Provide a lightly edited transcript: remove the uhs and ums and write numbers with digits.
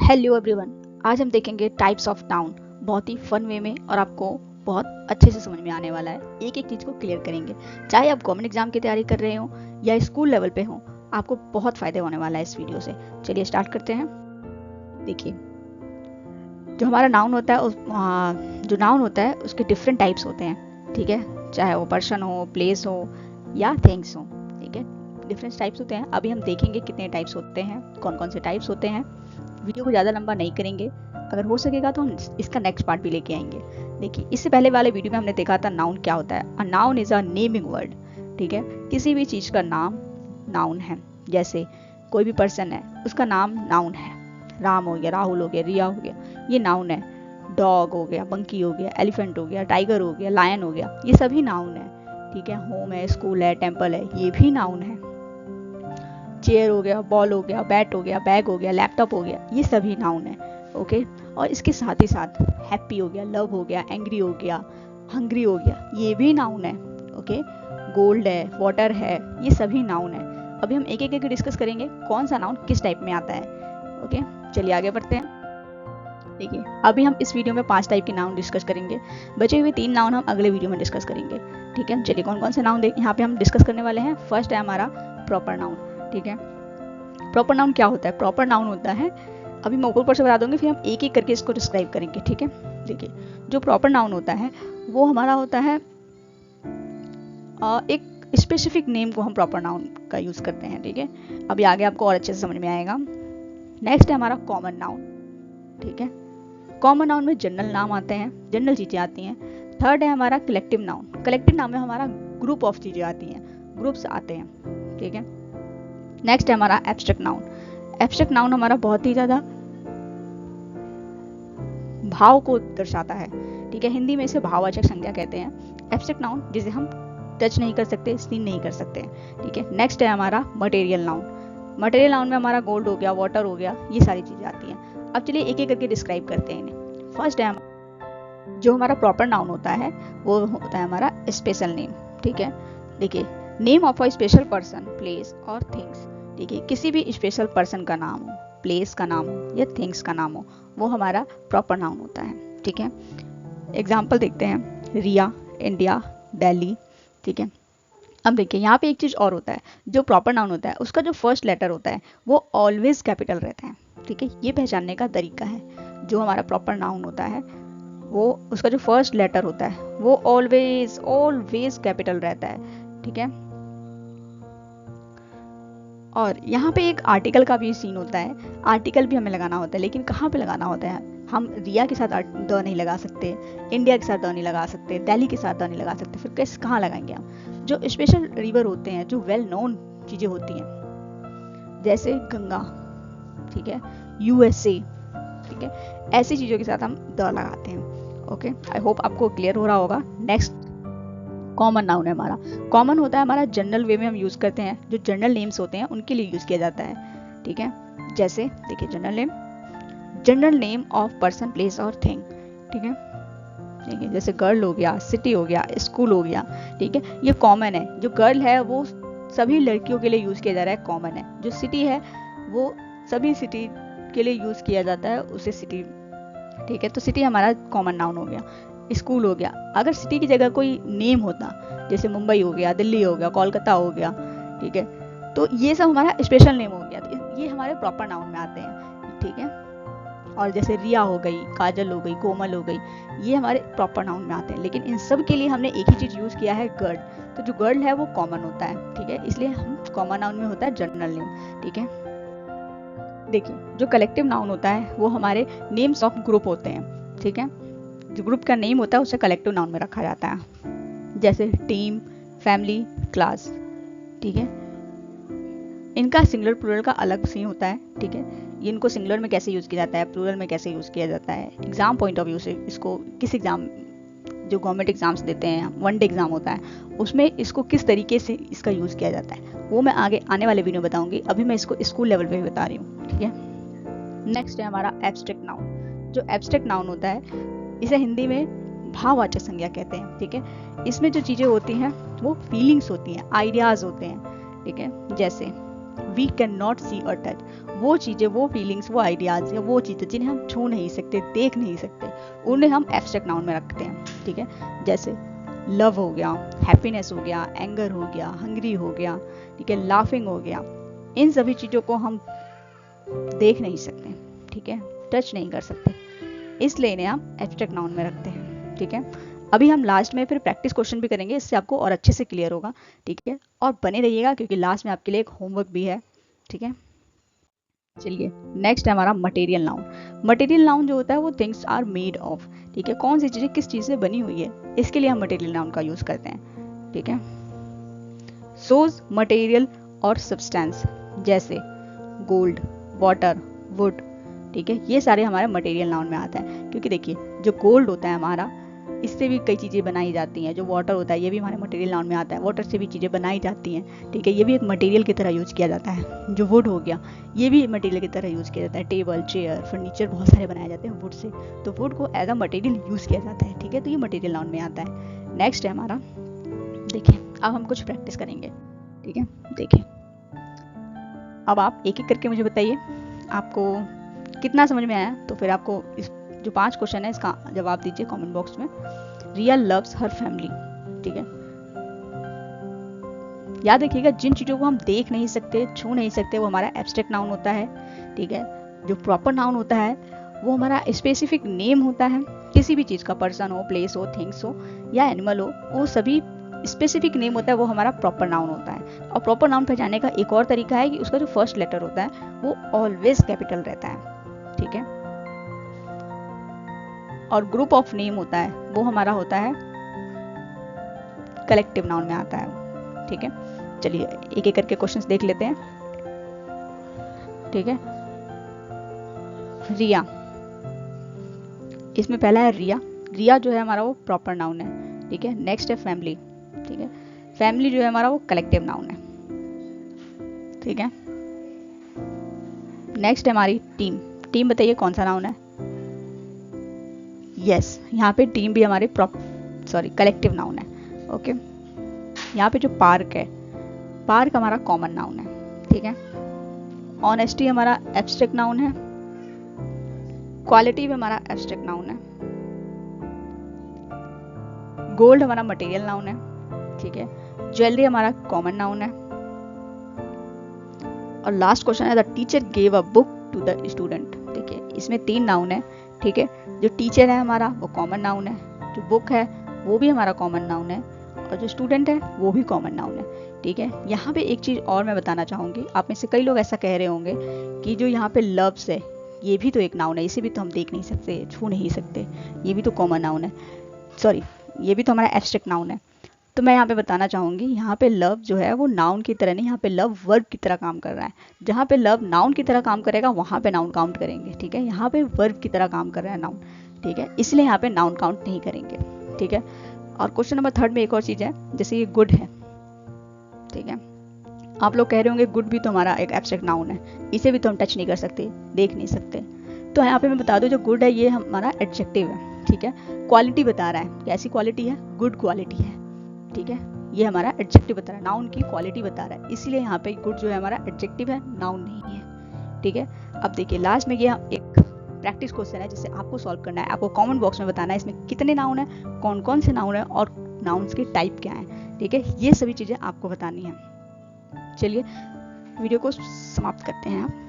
Hello everyone, आज हम देखेंगे टाइप्स ऑफ नाउन बहुत ही फन वे में और आपको बहुत अच्छे से समझ में आने वाला है। एक एक चीज़ को क्लियर करेंगे, चाहे आप गवर्नमेंट एग्जाम की तैयारी कर रहे हो या स्कूल लेवल पे हो, आपको बहुत फायदे होने वाला है इस वीडियो से। चलिए स्टार्ट करते हैं। देखिए, जो हमारा नाउन होता है जो नाउन होता है उसके डिफरेंट टाइप्स होते हैं, ठीक है। चाहे वो पर्सन हो, प्लेस हो या थिंग्स हो, ठीक है, डिफरेंट टाइप्स होते हैं। अभी हम देखेंगे कितने टाइप्स होते हैं, कौन कौन से टाइप्स होते हैं। वीडियो को ज़्यादा लंबा नहीं करेंगे, अगर हो सकेगा तो हम इसका नेक्स्ट पार्ट भी लेके आएंगे। देखिए, इससे पहले वाले वीडियो में हमने देखा था नाउन क्या होता है। A noun is a naming word, ठीक है। किसी भी चीज़ का नाम नाउन है। जैसे कोई भी पर्सन है, उसका नाम नाउन है। राम हो गया, राहुल हो गया, रिया हो गया, ये नाउन है। डॉग हो गया, मंकी हो गया, एलिफेंट हो गया, टाइगर हो गया, लायन हो गया, ये सभी नाउन है, ठीक है। होम है, स्कूल है, टेम्पल है, ये भी नाउन है। चेयर हो गया, बॉल हो गया, बैट हो गया, बैग हो गया, लैपटॉप हो गया, ये सभी नाउन है, ओके। और इसके साथ ही साथ हैप्पी हो गया, लव हो गया, एंग्री हो गया, हंग्री हो गया, ये भी नाउन है, ओके। गोल्ड है, वाटर है, ये सभी नाउन है। अभी हम एक एक डिस्कस करेंगे कौन सा नाउन किस टाइप में आता है, ओके। चलिए आगे बढ़ते हैं। देखिए, अभी हम इस वीडियो में 5 टाइप के नाउन डिस्कस करेंगे। बचे हुए 3 नाउन हम अगले वीडियो में डिस्कस करेंगे, ठीक है। चलिए कौन कौन से नाउन यहाँ पे हम डिस्कस करने वाले हैं। फर्स्ट है हमारा प्रॉपर नाउन, ठीक है। प्रॉपर नाउन क्या होता है? प्रॉपर नाउन होता है, अभी मैं ऊपर से बता दूंगी, फिर हम एक एक करके इसको डिस्क्राइब करेंगे, ठीक है। देखिए, जो प्रॉपर नाउन होता है वो हमारा होता है एक स्पेसिफिक नेम को हम प्रॉपर नाउन का यूज करते हैं, ठीक है। अभी आगे आपको और अच्छे से समझ में आएगा। नेक्स्ट है हमारा कॉमन नाउन, ठीक है। कॉमन नाउन में जनरल नाम आते हैं, जनरल चीजें आती हैं। थर्ड है हमारा कलेक्टिव नाउन। कलेक्टिव नाउन में हमारा ग्रुप ऑफ चीजें आती हैं, ग्रुप्स आते हैं, ठीक है। नेक्स्ट है हमारा एब्स्ट्रैक्ट नाउन। एब्स्ट्रैक्ट नाउन हमारा बहुत ही ज्यादा भाव को दर्शाता है, ठीक है। हिंदी में इसे भाववाचक संज्ञा कहते हैं। एब्स्ट्रैक्ट नाउन जिसे हम टच नहीं कर सकते, सीन नहीं कर सकते, ठीक है। नेक्स्ट है हमारा मटेरियल नाउन। मटेरियल नाउन में हमारा गोल्ड हो गया, वाटर हो गया, ये सारी चीजें आती हैं। अब चलिए एक एक करके डिस्क्राइब करते हैं इन्हें। फर्स्ट है जो हमारा प्रॉपर नाउन होता है वो होता है हमारा स्पेशल नेम, ठीक है। देखिए, name of a special person, place और थिंग्स, ठीक है। किसी भी स्पेशल पर्सन का नाम हो, प्लेस का नाम हो या थिंग्स का नाम हो, वो हमारा प्रॉपर नाउन होता है, ठीक है। एग्जाम्पल देखते हैं, रिया, इंडिया, दिल्ली, ठीक है। अब देखिए, यहाँ पे एक चीज और होता है, जो प्रॉपर नाउन होता है उसका जो फर्स्ट लेटर होता है वो ऑलवेज कैपिटल रहता है, ठीक है। ये पहचानने का तरीका है। जो हमारा प्रॉपर नाउन होता है वो उसका जो फर्स्ट लेटर होता है वो ऑलवेज ऑलवेज कैपिटल रहता है, ठीक है। और यहाँ पे एक आर्टिकल का भी सीन होता है। आर्टिकल भी हमें लगाना होता है, लेकिन कहाँ पे लगाना होता है? हम रिया के साथ द नहीं लगा सकते, इंडिया के साथ द नहीं लगा सकते, दिल्ली के साथ द नहीं लगा सकते, फिर कैसे कहाँ लगाएंगे हम? जो स्पेशल रिवर होते हैं, जो वेल नोन चीजें होती हैं, जैसे गंगा, ठीक है, यूएसए, ठीक है, ऐसी चीजों के साथ हम द लगाते हैं, ओके। आई होप आपको क्लियर हो रहा होगा। नेक्स्ट कॉमन नाउन है हमारा। कॉमन होता है हमारा जनरल वे में हम यूज करते हैं, जो जनरल नेम्स होते हैं उनके लिए यूज किया जाता है, ठीक है। जैसे देखिए, general name of person, place और थिंग, ठीक है। ठीक है, जैसे गर्ल हो गया, सिटी हो गया, स्कूल हो गया, ठीक है, ये कॉमन है। जो गर्ल है वो सभी लड़कियों के लिए यूज किया जा रहा है, कॉमन है। जो सिटी है वो सभी सिटी के लिए यूज किया जाता है, उसे सिटी, ठीक है। तो सिटी हमारा कॉमन नाउन हो गया। स्कूल हो गया, अगर सिटी की जगह कोई नेम होता, जैसे मुंबई हो गया, दिल्ली हो गया, कोलकाता हो गया, ठीक है, तो ये सब हमारा स्पेशल नेम हो गया, तो ये हमारे प्रॉपर नाउन में आते हैं, ठीक है। और जैसे रिया हो गई, काजल हो गई, कोमल हो गई, ये हमारे प्रॉपर नाउन में आते हैं। लेकिन इन सब के लिए हमने एक ही चीज यूज किया है, गर्ल। तो जो गर्ल है वो कॉमन होता है, ठीक है, इसलिए हम कॉमन नाउन में होता है जनरल नेम, ठीक है। देखिए, जो कलेक्टिव नाउन होता है वो हमारे नेम्स ऑफ ग्रुप होते हैं, ठीक है। जो ग्रुप का नेम होता है उसे कलेक्टिव नाउन में रखा जाता है, जैसे टीम, फैमिली, क्लास, ठीक है। इनका सिंगुलर प्लूरल का अलग सीन होता है, ठीक है। इनको सिंगुलर में कैसे यूज किया जाता है, प्लूरल में कैसे यूज किया जाता है, एग्जाम पॉइंट ऑफ व्यू से इसको किस एग्जाम, जो गवर्नमेंट एग्जाम्स देते हैं, वन डे एग्जाम होता है, उसमें इसको किस तरीके से इसका यूज किया जाता है, वो मैं आगे आने वाले वीडियो में बताऊंगी। अभी मैं इसको स्कूल लेवल पे बता रही हूँ, ठीक है। नेक्स्ट है हमारा एब्स्ट्रैक्ट नाउन। जो एब्स्ट्रैक्ट नाउन होता है इसे हिंदी में भाववाचक संज्ञा कहते हैं, ठीक है। इसमें जो चीजें होती हैं वो फीलिंग्स होती हैं, आइडियाज होते हैं, ठीक है। जैसे वी कैन नॉट सी और टच, वो चीज़ें, वो फीलिंग्स, वो आइडियाज़ या वो चीज़ें जिन्हें हम छू नहीं सकते, देख नहीं सकते, उन्हें हम एब्स्ट्रैक्ट नाउन में रखते हैं, ठीक है। जैसे लव हो गया, हैप्पीनेस हो गया, एंगर हो गया, हंग्री हो गया, ठीक है, लाफिंग हो गया। इन सभी चीज़ों को हम देख नहीं सकते, ठीक है, टच नहीं कर सकते, इसलिए इन्हें हम एब्स्ट्रैक्ट नाउन में रखते हैं, ठीक है। अभी हम लास्ट में फिर प्रैक्टिस क्वेश्चन भी करेंगे, इससे आपको और अच्छे से क्लियर होगा, ठीक है। और बने रहिएगा क्योंकि लास्ट में आपके लिए एक होमवर्क भी है, ठीक है। चलिए नेक्स्ट है हमारा मटेरियल नाउन। मटेरियल नाउन जो होता है वो थिंग्स आर मेड ऑफ, ठीक है, कौन सी चीज़ें किस चीज़ से बनी हुई है, इसके लिए हम मटेरियल नाउन का यूज़ करते हैं, ठीक है। सोज मटेरियल और सब्सटेंस, जैसे गोल्ड, वाटर, वुड, ठीक है, ये सारे हमारे मटेरियल नाउन में आता है। क्योंकि देखिए जो गोल्ड होता है हमारा, इससे भी कई चीज़ें बनाई जाती हैं। जो वाटर होता है ये भी हमारे मटेरियल नाउन में आता है, वाटर से भी चीज़ें बनाई जाती हैं, ठीक है, ये भी एक मटेरियल की तरह यूज़ किया जाता है। जो वुड हो गया ये भी मटेरियल की तरह यूज़ किया जाता है, टेबल, चेयर, फर्नीचर बहुत सारे बनाए जाते हैं वुड से, तो वुड को एज अ मटेरियल यूज़ किया जाता है, ठीक है, तो ये मटेरियल नाउन में आता है। नेक्स्ट है हमारा, देखिए अब हम कुछ प्रैक्टिस करेंगे, ठीक है। देखिए अब आप एक एक करके मुझे बताइए आपको कितना समझ में आया, तो फिर आपको इस जो 5 क्वेश्चन है इसका जवाब दीजिए कमेंट बॉक्स में। रिया लव्स हर फैमिली, ठीक है। याद रखिएगा जिन चीज़ों को हम देख नहीं सकते, छू नहीं सकते, वो हमारा एब्स्ट्रैक्ट नाउन होता है, ठीक है। जो प्रॉपर नाउन होता है वो हमारा स्पेसिफिक नेम होता है, किसी भी चीज़ का, पर्सन हो, प्लेस हो, थिंग्स हो या एनिमल हो, वो सभी स्पेसिफिक नेम होता है, वो हमारा प्रॉपर नाउन होता है। और प्रॉपर नाउन पहचानने का एक और तरीका है कि उसका जो फर्स्ट लेटर होता है वो ऑलवेज कैपिटल रहता है, ठीक है। और ग्रुप ऑफ नेम होता है वो हमारा होता है कलेक्टिव नाउन में आता है, ठीक है। चलिए एक एक करके क्वेश्चंस देख लेते हैं, ठीक है। रिया, इसमें पहला है रिया। रिया जो है हमारा वो प्रॉपर नाउन है, ठीक है। नेक्स्ट है फैमिली, ठीक है, फैमिली जो है हमारा वो कलेक्टिव नाउन है, ठीक है। नेक्स्ट है हमारी टीम। टीम बताइए कौन सा नाउन है। यस, यहाँ पे टीम भी हमारी कलेक्टिव नाउन है, ओके। यहाँ पे जो पार्क है, पार्क हमारा कॉमन नाउन है, ठीक है। ऑनेस्टी हमारा एब्स्ट्रैक्ट नाउन है, क्वालिटी भी हमारा एब्स्ट्रैक्ट नाउन है, गोल्ड हमारा मटेरियल नाउन है, ठीक है। ज्वेलरी हमारा कॉमन नाउन है। और लास्ट क्वेश्चन है the teacher gave a book to the student, ठीक है। इसमें 3 नाउन है, ठीक है। जो टीचर है हमारा वो कॉमन नाउन है, जो बुक है वो भी हमारा कॉमन नाउन है, और जो स्टूडेंट है वो भी कॉमन नाउन है, ठीक है। यहाँ पे एक चीज़ और मैं बताना चाहूँगी, आप में से कई लोग ऐसा कह रहे होंगे कि जो यहाँ पे लव्स है ये भी तो एक नाउन है, इसे भी तो हम देख नहीं सकते, छू नहीं सकते, ये भी तो कॉमन नाउन है, सॉरी ये भी तो हमारा एब्स्ट्रैक्ट नाउन है। तो मैं यहाँ पे बताना चाहूँगी यहाँ पे लव जो है वो नाउन की तरह नहीं, यहाँ पे लव वर्ब की तरह काम कर रहा है। जहाँ पे लव नाउन की तरह काम करेगा वहाँ पे नाउन काउंट करेंगे, ठीक है। यहाँ पे वर्ब की तरह काम कर रहा है नाउन, ठीक है, इसलिए यहाँ पे नाउन काउंट नहीं करेंगे, ठीक है। और क्वेश्चन नंबर 3 में एक और चीज़ है, जैसे ये गुड है, ठीक है। आप लोग कह रहे होंगे गुड भी तो हमारा एक एब्स्ट्रैक्ट नाउन है, इसे भी तो हम टच नहीं कर सकते, देख नहीं सकते। तो यहाँ पे मैं बता दूँ जो गुड है ये हमारा एडजेक्टिव है, ठीक है। क्वालिटी बता रहा है, कैसी क्वालिटी है, गुड क्वालिटी है, ठीक है। ये हमारा एडजेक्टिव बता रहा है, नाउन की क्वालिटी बता रहा है, इसीलिए यहाँ पे गुड जो है हमारा एडजेक्टिव है, नाउन नहीं है, ठीक है। अब देखिए लास्ट में ये एक प्रैक्टिस क्वेश्चन है जिसे आपको सॉल्व करना है, आपको कमेंट बॉक्स में बताना है इसमें कितने नाउन है, कौन कौन से नाउन है और नाउन्स के टाइप क्या है, ठीक है। ये सभी चीज़ें आपको बतानी है। चलिए वीडियो को समाप्त करते हैं आप।